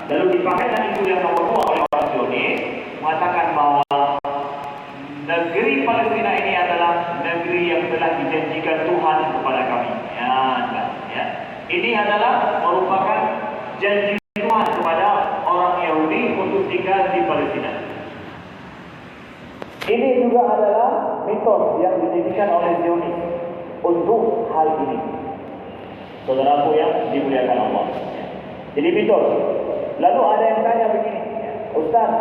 Lalu dipakaikan itu yang nomor 2 oleh orang Zionis, mengatakan bahwa negeri Palestina ini adalah negeri yang telah dijanjikan Tuhan kepada kami. Ya. Ini adalah merupakan janji Tuhan kepada orang Yahudi untuk tinggal di Palestina. Ini juga adalah mitos yang dijadikan oleh Zionis untuk hal ini. Saudaraku yang dimuliakan Allah. Jadi mitos. Lalu ada yang tanya begini, Ustaz,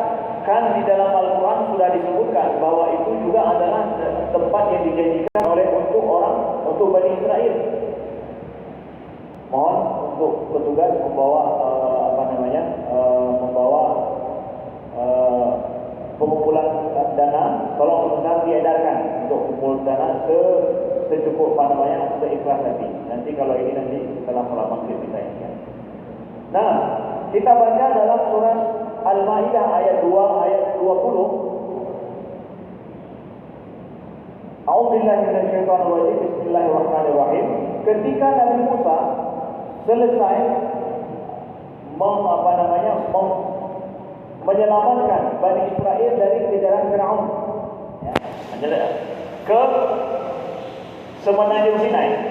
kan di dalam Al-Quran sudah disebutkan bahwa itu juga adalah tempat yang dijanjikan oleh untuk Bani Israel. Mohon untuk petugas membawa pengumpulan dana, tolong sebentar diedarkan untuk kumpul dana secukup seikhlas hati. Nanti kalau ini setelah sholat maghrib kita ingat. Nah, kita baca dalam surah Al-Maidah ayat 2 ayat 20. A'udzubillahi minasyaitonir rajim. Bismillahirrahmanirrahim. Ketika Nabi Musa selesai menyelamatkan Bani Israel dari kejaran Firaun, ke semenanjung Sinai,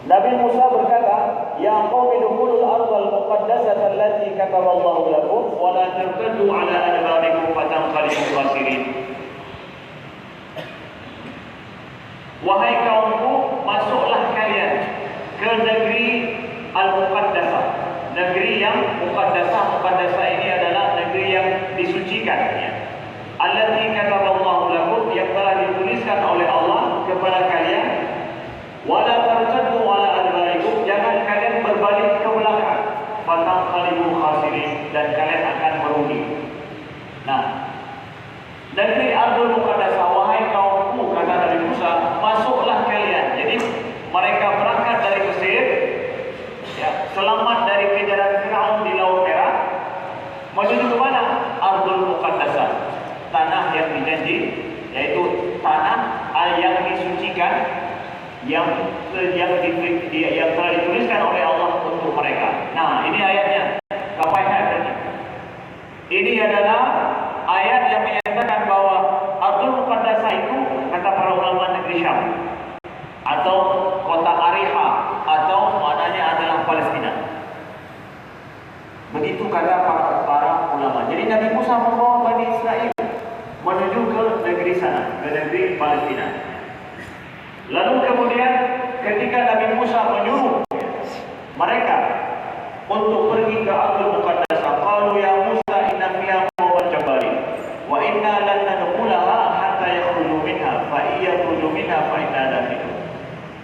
Nabi Musa berkata, "Ya qaumi dukhulul ardhal muqaddasata allati kataballahu lakum wa la tartaddu ala adbarikum fatanqalibu khasirin." Wahai kaumku, masuklah kalian ke negeri al-muqaddasah. Negeri yang muqaddasah. Muqaddasah ini adalah negeri yang disucikan, ya. Allati kataballahu lakum, yang telah dituliskan oleh Allah kepada kalian. Wala tartaddu ala adbarikum, jangan kalian berbalik ke belakang. Fatanqalibu khasirin, dan kalian akan merugi. Nah, negeri Ardul Muqaddasah, wahai kaumku, kata Nabi Musa, masuklah kalian. Jadi mereka berangkat dari Mesir, ya, selamat dari kejaran Firaun di Laut Merah, menuju ke mana? Ardul Muqaddasah, tanah yang dijanji, yaitu tanah yang disucikan, yang telah dituliskan oleh Allah untuk mereka. Nah, ini ayatnya. Kapan ayatnya? Ini adalah ayat yang menyatakan bahwa Ardul Muqaddasah itu, kata para ulama, negeri Syam atau kota Ariha, atau maknanya adalah Palestina. Begitu kata para ulama. Jadi Nabi Musa membawa Bani Israel menuju ke negeri sana, ke negeri Palestina. Lalu kemudian ketika Nabi Musa menyuruh mereka untuk pergi ke Ardul Muqaddasah, qalu ya Musa inna fiha qauman jabbarin wa inna lan nadkhulaha hatta yakhruju minha fa iyakhruju minha fa inna dakhilun.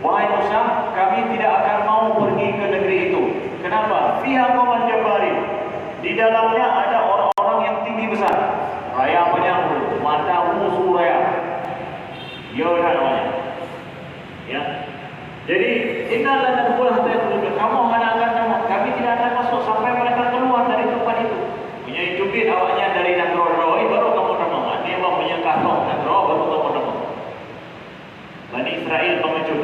Wahai Musa, kami tidak akan mau pergi ke negeri itu. Kenapa? Fiha qauman jabbarin. Di dalamnya ada orang-orang yang tinggi besar. Raya menyambut, mata musuh raya. Ya namanya. Ya. Jadi innal lana nadkhulaha hatta yakhruju. Kami tidak akan masuk sampai mereka keluar dari tempat itu. Punya jubit awaknya dari Nagro, baru kamu teman. Dia mau punya kantong Nagro, baru kamu teman. Bani Israel pengecut.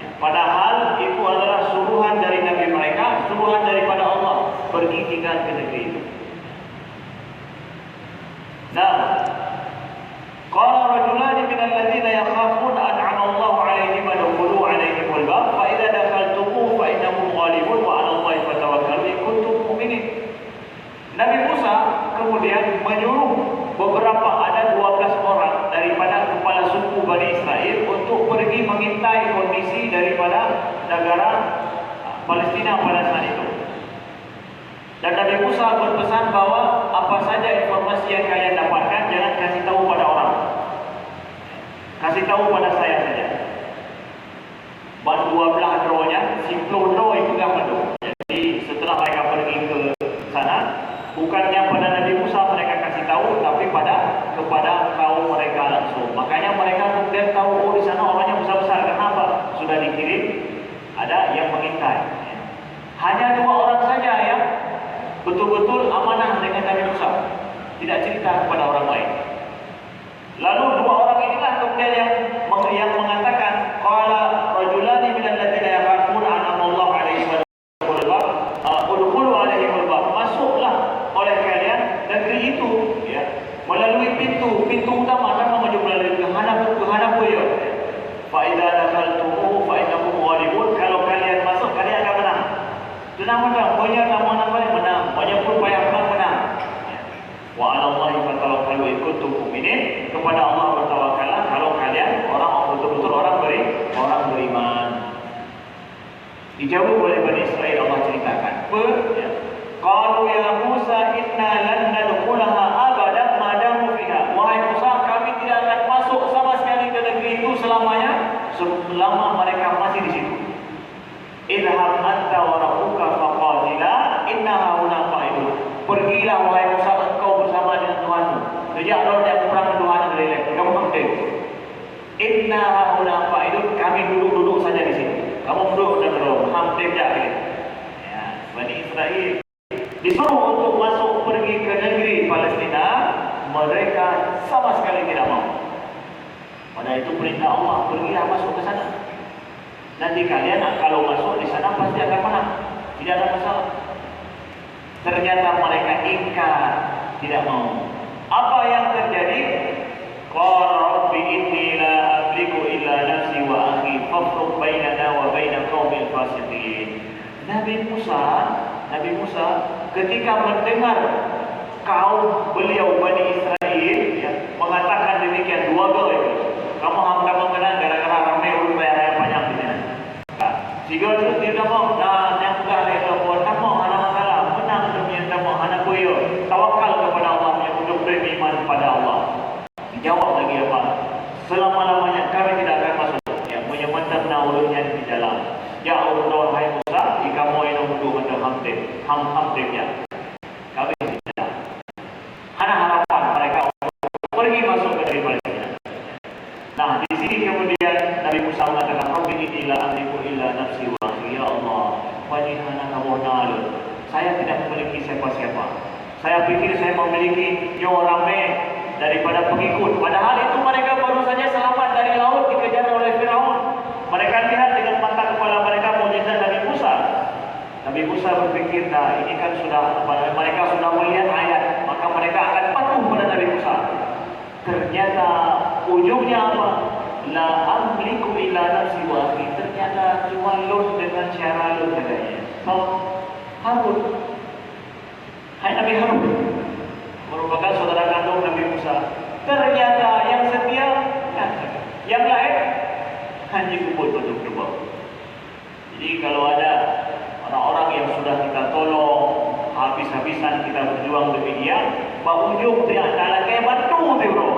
Ya. Padahal itu adalah suruhan dari Nabi mereka, suruhan daripada Allah, pergi tinggal ke negeri itu. Nah, qala rajulani minal ladzina yakhafuna an'ama Allahu 'alaihim adkhulu 'alaihimul bab fa idza dakhaltumuhu fa innakum ghalibun wa 'ala Allahi fatawakkalu in kuntum mu'minin. Nabi Musa kemudian menyuruh ada 12 orang daripada kepala suku Bani Israel untuk pergi mengintai kondisi daripada negara Palestina pada saat itu. Dan Nabi Musa berpesan bahwa apa saja informasi yang kalian dapatkan, jangan kasih tahu pada orang. Kasih tahu pada saya saja. Ban 12 dronya, simpul dro itu yang penuh. Jadi setelah mereka pergi ke sana, bukannya pada Nabi Musa mereka kasih tahu, tapi kepada kaum mereka langsung. Makanya mereka kemudian tahu, oh di sana orangnya besar-besar. Kenapa? Sudah dikirim, ada yang mengintai. Hanya 2 orang saja yang betul-betul amanah dengan Nabi Musa, tidak cerita kepada orang lain. Lalu 2 orang inilah kemudian yang mengatakan, qala rajulani minal ladzina yakhafuna an'ama Allahu 'alaihim udkhulu 'alaihimul bab. kepada Allah bertawakallah kalau kalian betul-betul orang beriman. Dijawab oleh Bani Israel, Allah ceritakan. Qalu ya Musa inna lan nadkhulaha abadan ma damu fiha. Wahai Musa, kami tidak akan masuk sama sekali ke negeri itu selama mereka masih di situ. Idhab anta wa rabbuka faqatila inna hauna qa'idun. Pergilah wahai Musa, engkau bersama dengan Tuhanmu. Sejak orang yang perang Tuhan dari lain, kamu penting. Inna hauna qa'idun, kami duduk saja di sini. Kamu duduk dan duduk, hampir jadi. Ya, Bani Israel disuruh untuk masuk pergi ke negeri Palestina, mereka sama sekali tidak mau. Padahal itu perintah Allah, pergilah masuk ke sana. Nanti kalian kalau masuk di sana pasti akan menang, tidak ada masalah. Ternyata mereka ingkar, tidak mau. Apa yang terjadi? Qala rabbi inni la amliku illa nafsi wa akhi fafruq bainana wa baina qaumil fasiqin. Nabi Musa ketika mendengar kaum beliau Bani Israel mengatakan demikian, dua gol itu. Kamu hamka mengenang gara-gara ramai urut bayar banyak di sana. Jika terus dia mau, yang sudah itu pun kamu anak masalah, menang demi kamu anak kuyo, tawakal kepada Allah yang untuk beriman kepada Allah. Dijawab lagi apa? Selama-lamanya kami tidak akan masuk. Yang menyemantap naurunnya di dalam. Ya Allah, hai Musa, jika mau yang untuk hampir ya. Kami tidak. Hanya harapan mereka pergi masuk ke negeri Palestina. Nah, di sini kemudian Nabi Musa mengatakan, Rabbi inni la amliku illa nafsi wa akhi. Ya Allah, wajihana kabonal. Saya tidak memiliki siapa-siapa. Saya pikir saya memiliki nyawa ramai daripada pengikut. Padahal itu mereka baru saja selamat dari laut dikejar oleh Firaun. Mereka lihat dengan mata kepala mereka mukjizat Nabi Musa. Nabi Musa berpikir, nah ini kan sudah, mereka sudah melihat ayat, maka mereka akan patuh pada Nabi Musa. Ternyata ujungnya apa? La amliku illa nafsi wa akhi. Ternyata cuma Lut dengan cara Lut katanya. Harun. Hai Nabi Harun, merupakan saudara kandung Nabi Musa. Ternyata yang setia, yang lain hanya kumpul untuk berbau. Jadi kalau ada orang-orang yang sudah kita tolong, habis-habisan kita berjuang demi dia, ujung dia adalah kayak batu tu bro.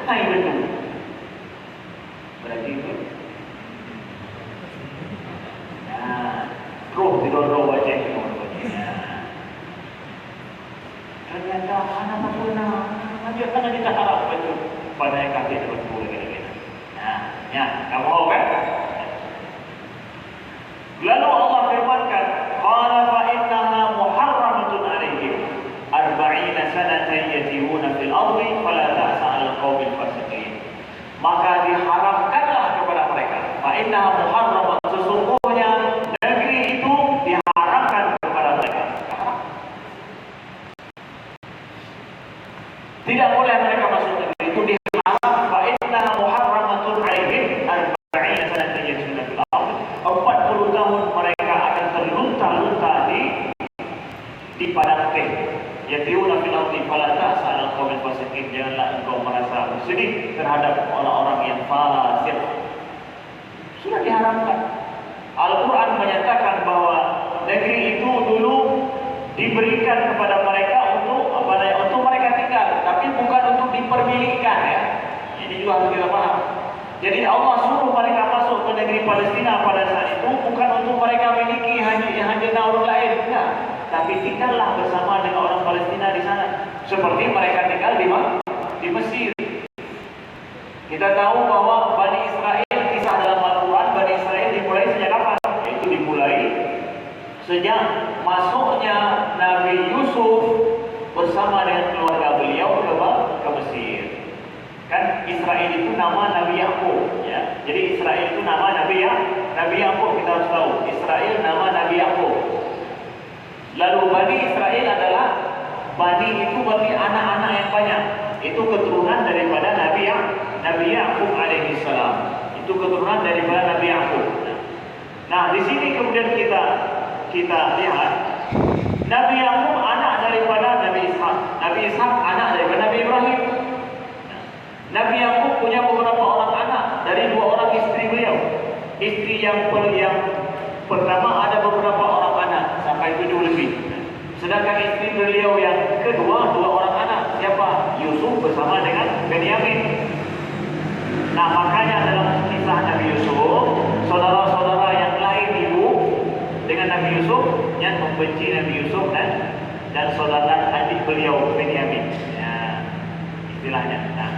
Hai batu. Berarti itu. Nah, roh roh wajah semua. Ternyata anak sempurna. Hanya kita harap betul pada yang kaki betul gitu. Nah, ya, kamu kan? Lalu Allah firmankan, qala fa innaha muharramatun 'alaihim 40 sanatan yatihuna fil ardi fala ta'sa 'alal qaumil fasiqin. Maka diharamkanlah kepada mereka. Fa innaha muharramatun, sesungguhnya negeri itu diharamkan kepada mereka. Tidak boleh mereka masuk negeri itu, diharam. Fa innaha muharramatun 'alaihim 40 sanatan yatihuna fil ardi. 40 tahun mereka akan terlunta-lunta di padang teh. Yatiuna fil ardi fala ta'sa 'alal qaumil fasiqin. Janganlah engkau merasa bersedih terhadap orang-orang yang fasik. Sudah diharamkan. Al-Quran menyatakan bahwa negeri itu dulu diberikan kepada mereka untuk mereka tinggal, tapi bukan untuk dipermilikkan ya. Ini juga harus kita paham. Jadi Allah suruh mereka masuk ke negeri Palestina pada saat itu bukan untuk mereka miliki hanya orang lain, enggak. Tapi tinggallah bersama dengan orang Palestina di sana, seperti mereka tinggal di Mesir. Kita tahu bahwa Bani Israel, kisah dalam Al-Quran Bani Israel dimulai sejak kapan? Itu dimulai sejak masuknya Nabi Yusuf bersama dengan keluarga beliau ke Mesir. Kan Israel itu nama Nabi Yakub ya. Jadi Israel itu nama Nabi Yakub, kita harus tahu. Israel nama Nabi Yakub. Lalu Bani Israel adalah Bani itu berarti anak-anak yang banyak. Itu keturunan daripada Nabi Yakub alaihi salam. Itu keturunan daripada Nabi Yakub. Nah, di sini kemudian kita lihat Nabi Yakub anak daripada Nabi Ishak. Nabi Ishak anak daripada Nabi Ibrahim. Nabi Yakub punya beberapa orang anak dari 2 orang istri beliau. Istri yang pertama ada beberapa orang anak sampai 7 lebih. Sedangkan istri beliau yang kedua 2 orang anak. Siapa? Yusuf bersama dengan Benyamin. Nah, makanya dalam kisah Nabi Yusuf, saudara-saudara yang lain ibu dengan Nabi Yusuf yang membenci Nabi Yusuf dan saudara adik beliau Benyamin. Ya, istilahnya. Nah,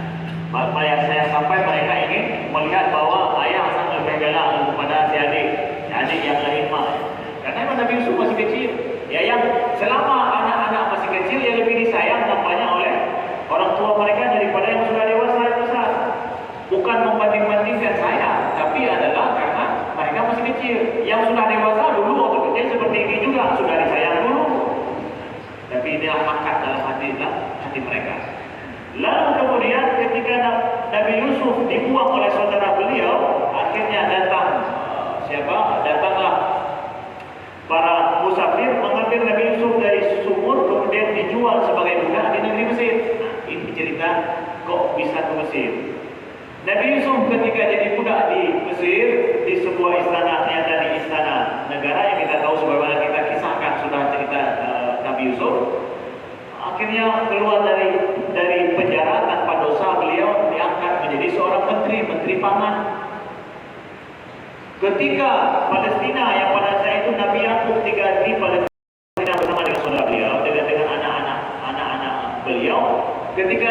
saya sampai mereka ingin melihat bahwa ayah sangat lebih galak kepada si adik yang lain mah. Karena memang Nabi Yusuf masih kecil. Ya, yang selama anak-anak masih kecil yang lebih disayang nampaknya oleh orang tua mereka daripada yang sudah dewasa besar. Bukan membanding-bandingkan saya, tapi adalah karena mereka masih kecil. Yang sudah dewasa dulu waktu kecil seperti ini juga sudah disayang dulu. Tapi inilah hakikat dalam hati mereka. Lalu kemudian ketika Nabi Yusuf dibuang oleh saudara beliau, akhirnya datanglah para musafir mengambil Nabi Yusuf dari sumur, kemudian dijual sebagai budak di negeri Mesir. Nah, ini cerita kok bisa ke Mesir. Nabi Yusuf ketika jadi budak di Mesir, di sebuah istana yang dari istana negara yang kita tahu sebagaimana kita kisahkan sudah cerita Nabi Yusuf, akhirnya keluar dari penjara tanpa dosa, beliau diangkat menjadi seorang menteri pangan. Ketika Palestina yang pada saat itu Nabi Yakub tinggal di Palestina bersama dengan saudara beliau, dengan anak-anak beliau, ketika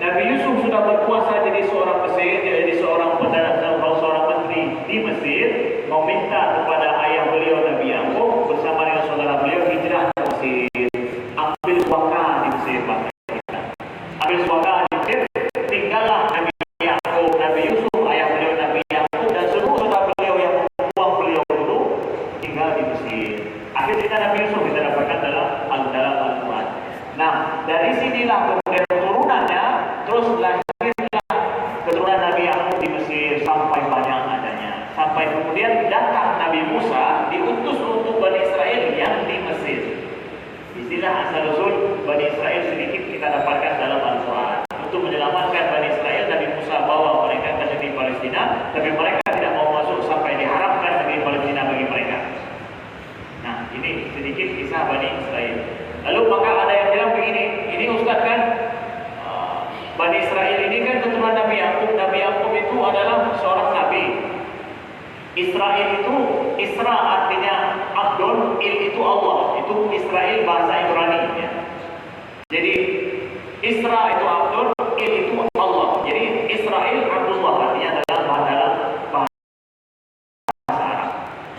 Nabi Yusuf sudah berkuasa jadi seorang Mesir, jadi seorang menteri di Mesir, meminta kepada ayah beliau Nabi Yakub bersama dengan saudara beliau hijrah ke Mesir, ambil suaka di Mesir, ambil suaka di Mesir, tinggallah Nabi Yakub, Nabi Yusuf, ayah beliau Nabi Yakub dan seluruh saudara beliau yang membuang beliau dulu tinggal di Mesir. Akhirnya Nabi Yusuf kita dapatkan dalam Al-Quran. Nah, dari sinilah kemudian turunannya terus lahirlah keturunan Nabi Yakub di Mesir sampai banyak adanya. Sampai kemudian datang Nabi Musa diutus untuk Bani Israel yang di Mesir. Istilah asal-usul Bani Israel sedikit kita dapatkan dalam Al-Quran. Untuk menyelamatkan Bani Israel, Nabi Musa bawa mereka ke negeri Palestina, tapi mereka tidak mau masuk sampai diharapkan negeri Palestina bagi mereka. Nah, ini sedikit kisah Bani Israel. Lalu maka ada yang bilang begini, ini Ustaz kan Bani Israel ini kan keturunan Nabi Yakub. Nabi Yakub itu adalah seorang nabi. Israel itu, Isra artinya Abdul, Il itu Allah. Itu Israel bahasa Ibrani ya. Jadi Isra itu Abdul, Il itu Allah. Jadi Israel Abdullah artinya dalam bahasa Arab.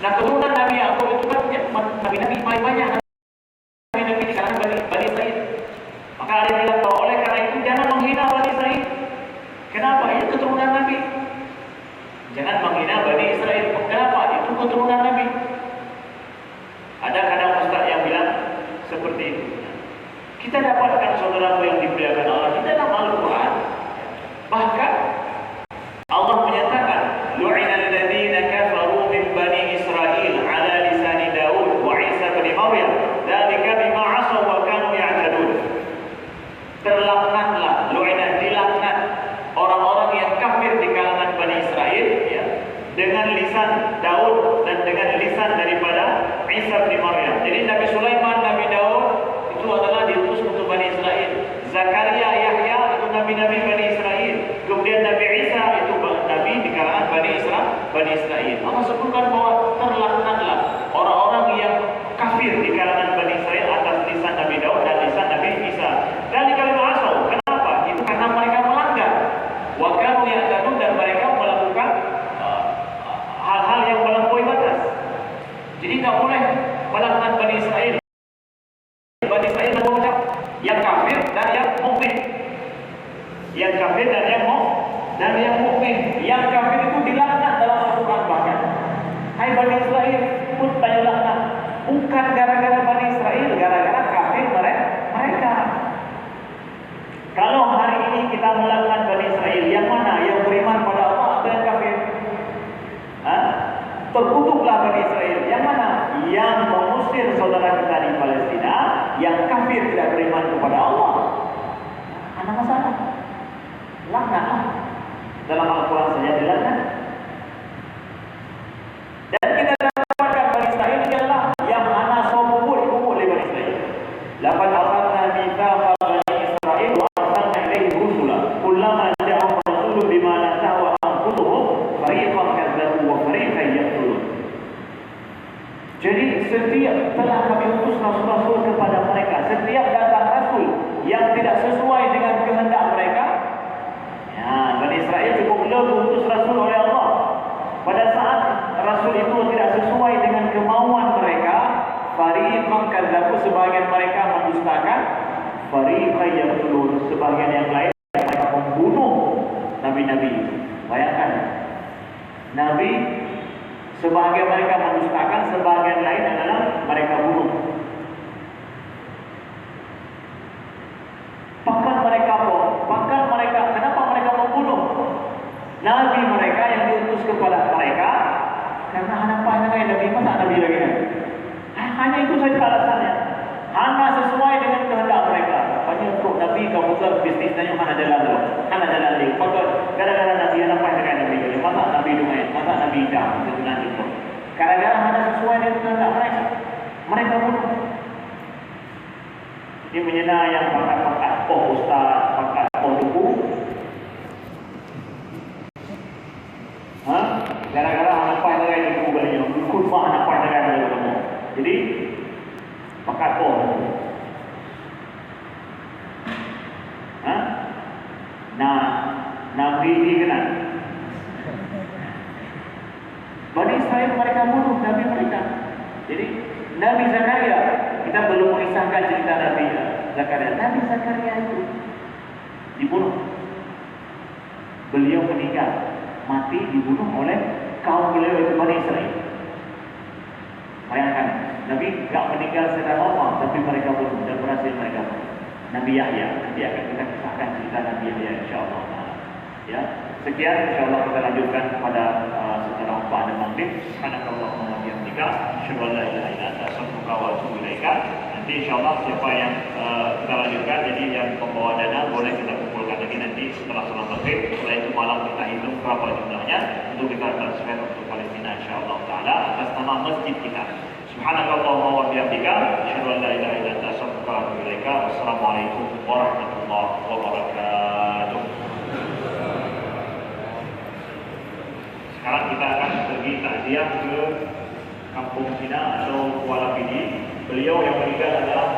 Nah, keturunan Nabi Yakub itu kan nabi-nabi paling banyak. Nabi di kalangan Bani Israel. Maka ada yang bilang bahwa oleh karena itu jangan menghina Bani Israel. Kenapa? Itu keturunan Nabi. Jangan menghina Bani Israel. Kenapa? Itu keturunan Nabi. Ada kadang ustaz yang bilang seperti itu. Kita dapatkan saudara yang dimuliakan Allah di dalam Al-Quran. Bahkan Allah menyatakan, "Lu'ina alladziina kafaru min Bani Israil 'ala lisani Daud wa Isa bin Maryam, dzalika bima 'asaw wa kanu ya'tadun." Terlaknatlah, lu'ina dilaknat orang-orang yang kafir di kalangan Bani Israel ya, dengan lisan Daud dan dengan lisan daripada Isa bin Maryam. Jadi Nabi Sulaiman, Nabi Daud itu adalah diutus untuk Bani Israel. Zakaria, Yahya itu nabi-nabi Bani Israel. Kemudian Nabi Isa itu nabi di kalangan Bani Israel. Allah sebutkan bahwa terlaknatlah orang-orang yang kafir di kalangan Bani Israel atas lisan Nabi Daud dan lisan Nabi Isa. Dan di kalimat asal, kenapa? Itu karena mereka melanggar. Wa kanu ya'tadun, dan mereka melakukan hal-hal yang melampaui batas. Jadi tidak boleh melaknat Bani Israel. Bani Israel mengucap yang kafir dan yang mukmin. Yang kafir dan yang mukmin. Yang kafir itu dilaknat dalam Al-Quran bahkan. Hai Bani Israel, pun tanya laknat. Bukan gara-gara Bani Israel, gara-gara kafir mereka. Kalau hari ini kita melaknat Bani Israel, yang mana? Yang beriman pada Allah atau yang kafir? Terkutuklah Bani Israel. Yang mana? Yang mengusir saudara kita di Palestina, yang kafir tidak beriman kepada Allah. Ada masalah. Laknat. Dalam Al-Quran saja dilaknat. Dan kita dapatkan Bani Israel ini adalah yang mana sobubur oleh Bani Israel. Laqad akhadna mitsaqa Bani Israil wa arsalna ilaihim rusula kullama ja'ahum rasulun bima la tahwa anfusuhum fariqan kadzabu wa fariqan yaqtulun. Jadi setiap telah kami utus rasul-rasul kepada mereka, setiap datang rasul yang tidak sesuai dengan kehendak mereka, ya, Bani Israel cukup diutus rasul oleh Allah. Pada saat rasul itu tidak sesuai dengan kemauan mereka, fariqan kadzabu, sebagian mereka mendustakan, fariqan yaqtulun, sebagian yang lain mereka membunuh nabi-nabi. Bayangkan, nabi sebagian mereka mendustakan, sebagian lain adalah mereka bunuh. Bahkan mereka, kenapa mereka membunuh nabi mereka yang diutus kepada mereka? Karena hanapan dengan nabi, masa nabi lagi kan? Hanya itu saja alasannya. Hanya sesuai dengan kehendak mereka. Hanya untuk nabi kamu buat bisnis tanya mana jalan dulu, mana jalan lagi. Maka kadang-kadang nabi hanapan dengan nabi lagi. Masa nabi dumain, masa nabi dah itu nanti pun. Kadang-kadang hanya sesuai dengan kehendak mereka. Mereka bunuh. Ini menyena yang pakat-pakat poh ustaz, pakat poh buku. Gara-gara anak pai dengan ibu beliau, kurma anak pai dengan beliau. Jadi pakat poh. Nah, nabi ini kenal. Bani Israel mereka bunuh nabi mereka. Jadi Nabi Zakaria, kita belum mengisahkan cerita Nabi Zakaria. Nabi Zakaria itu dibunuh. Beliau meninggal, mati dibunuh oleh kaum beliau itu Bani Israel. Bayangkan, Nabi tidak meninggal secara normal, tapi mereka bunuh dan berhasil mereka bunuh. Nabi Yahya, nanti akan kita kisahkan cerita Nabi Yahya insyaAllah. Ya, sekian insyaAllah kita lanjutkan pada setelah pada maghrib. Subhanakallahumma wa bihamdika, asyhadu an la ilaha illa anta, astaghfiruka wa atubu ilaika. Nanti insyaAllah siapa yang kita lanjutkan, jadi yang membawa dana boleh kita kumpulkan lagi nanti setelah salat maghrib. Setelah itu malam kita hitung berapa jumlahnya untuk kita transfer untuk Palestina insyaAllah taala atas nama masjid kita. Subhanakallahumma wa bihamdika, asyhadu an la ilaha illa anta, astaghfiruka wa atubu ilaika. Wassalamualaikum warahmatullahi wabarakatuh. Sekarang kita akan pergi takziah ke Kampung Cina atau Kuala Pidi. Beliau yang meninggal adalah